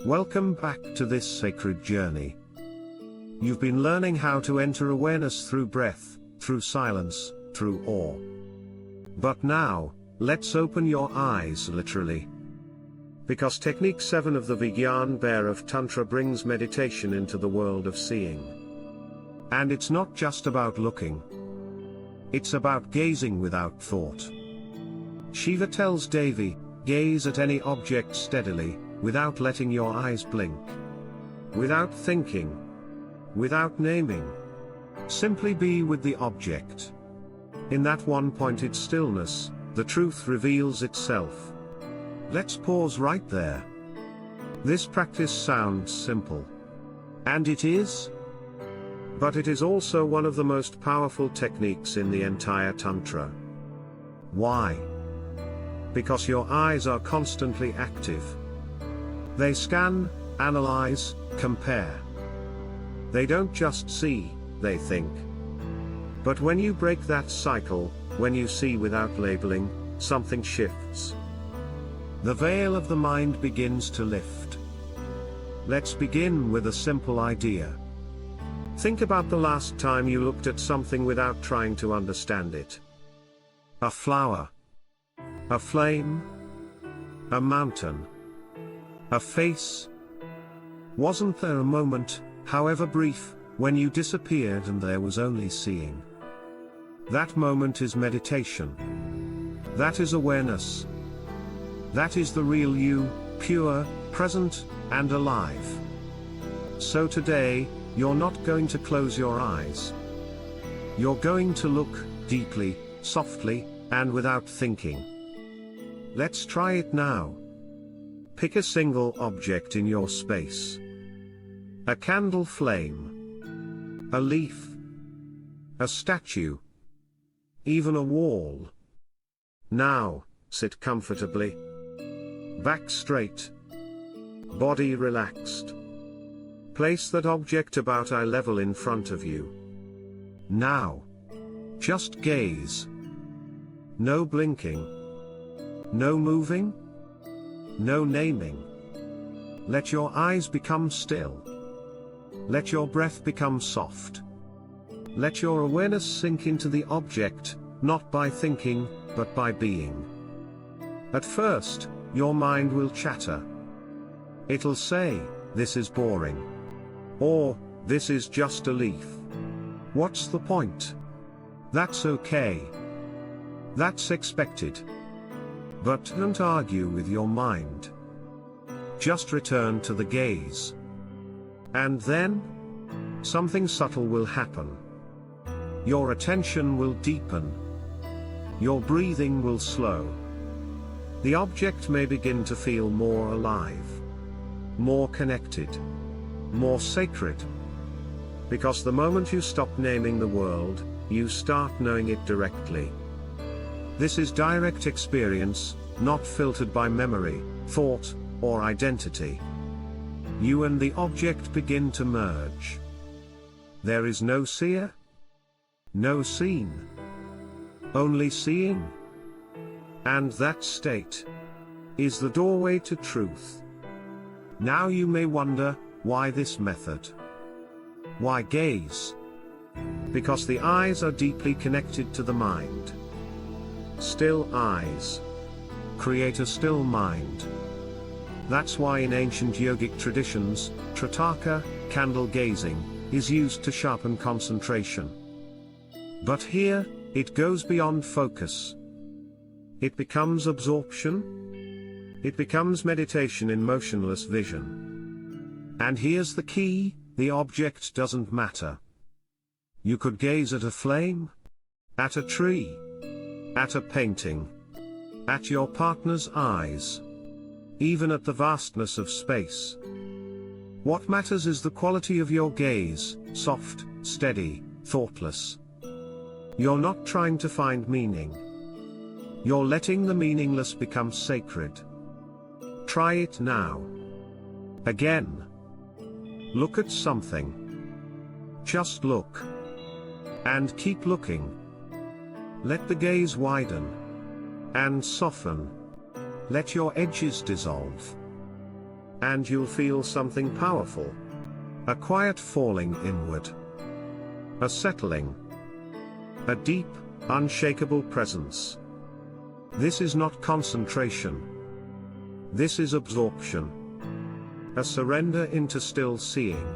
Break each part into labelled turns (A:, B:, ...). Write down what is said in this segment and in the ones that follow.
A: Welcome back to this sacred journey. You've been learning how to enter awareness through breath, through silence, through awe. But now, let's open your eyes literally. Because Technique 7 of the Vigyan Bhairav Tantra brings meditation into the world of seeing. And it's not just about looking. It's about gazing without thought. Shiva tells Devi, gaze at any object steadily, without letting your eyes blink. Without thinking. Without naming. Simply be with the object. In that one-pointed stillness, the truth reveals itself. Let's pause right there. This practice sounds simple. And it is. But it is also one of the most powerful techniques in the entire Tantra. Why? Because your eyes are constantly active. They scan, analyze, compare. They don't just see, they think. But when you break that cycle, when you see without labeling, something shifts. The veil of the mind begins to lift. Let's begin with a simple idea. Think about the last time you looked at something without trying to understand it. A flower. A flame. A mountain. A face. Wasn't there a moment, however brief, when you disappeared and there was only seeing? That moment is meditation. That is awareness. That is the real you, pure, present, and alive. So today, you're not going to close your eyes. You're going to look, deeply, softly, and without thinking. Let's try it now. Pick a single object in your space. A candle flame. A leaf. A statue. Even a wall. Now, sit comfortably. Back straight. Body relaxed. Place that object about eye level in front of you. Now. Just gaze. No blinking. No moving. No naming. Let your eyes become still. Let your breath become soft. Let your awareness sink into the object, not by thinking, but by being. At first, your mind will chatter. It'll say, this is boring. Or, this is just a leaf. What's the point? That's okay. That's expected. But don't argue with your mind. Just return to the gaze. And then, something subtle will happen. Your attention will deepen. Your breathing will slow. The object may begin to feel more alive. More connected. More sacred. Because the moment you stop naming the world, you start knowing it directly. This is direct experience, not filtered by memory, thought, or identity. You and the object begin to merge. There is no seer. No seen. Only seeing. And that state is the doorway to truth. Now you may wonder, why this method? Why gaze? Because the eyes are deeply connected to the mind. Still eyes create a still mind. That's why in ancient yogic traditions, Tritaka, candle gazing, is used to sharpen concentration. But here, it goes beyond focus. It becomes absorption. It becomes meditation in motionless vision. And here's the key, the object doesn't matter. You could gaze at a flame, at a tree, at a painting, at your partner's eyes, even at the vastness of space. What matters is the quality of your gaze, soft, steady, thoughtless. You're not trying to find meaning. You're letting the meaningless become sacred. Try it now. Again. Look at something. Just look. And keep looking. Let the gaze widen. And soften. Let your edges dissolve. and you'll feel something powerful. A quiet falling inward. A settling. A deep, unshakable presence. This is not concentration. This is absorption. A surrender into still seeing.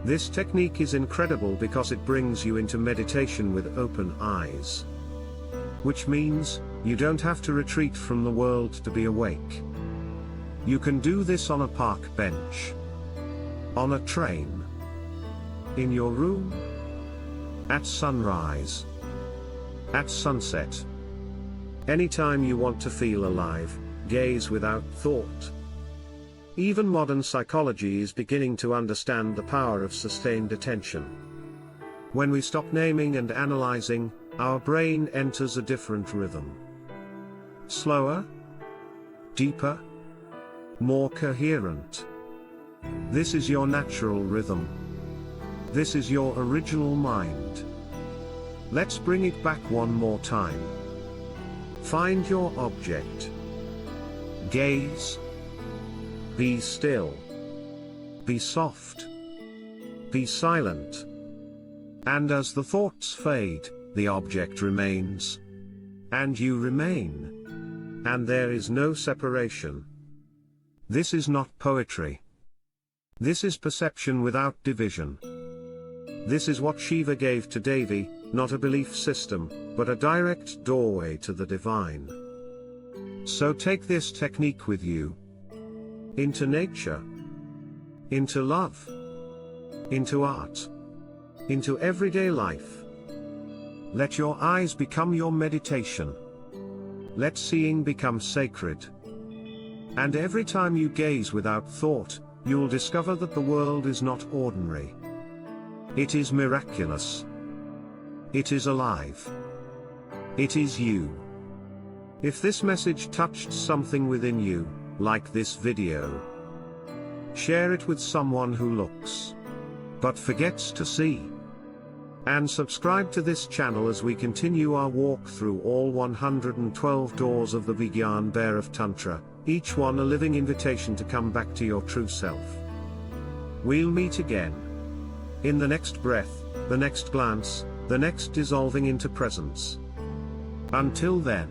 A: This technique is incredible because it brings you into meditation with open eyes. Which means, you don't have to retreat from the world to be awake. You can do this on a park bench. On a train. In your room. At sunrise. At sunset. Anytime you want to feel alive, gaze without thought. Even modern psychology is beginning to understand the power of sustained attention. When we stop naming and analyzing, our brain enters a different rhythm. Slower, deeper, more coherent. This is your natural rhythm. This is your original mind. Let's bring it back one more time. Find your object. Gaze. Be still. Be soft. Be silent. And as the thoughts fade, the object remains. And you remain. And there is no separation. This is not poetry. This is perception without division. This is what Shiva gave to Devi, not a belief system, but a direct doorway to the divine. So take this technique with you. Into nature. Into love. Into art. Into everyday life. Let your eyes become your meditation. Let seeing become sacred. And every time you gaze without thought, you'll discover that the world is not ordinary. It is miraculous. It is alive. It is you. If this message touched something within you, like this video, share it with someone who looks, but forgets to see. And subscribe to this channel as we continue our walk through all 112 doors of the Vigyan Bear of Tantra, each one a living invitation to come back to your true self. We'll meet again. In the next breath, the next glance, the next dissolving into presence. Until then,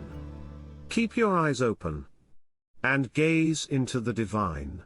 A: keep your eyes open and gaze into the divine.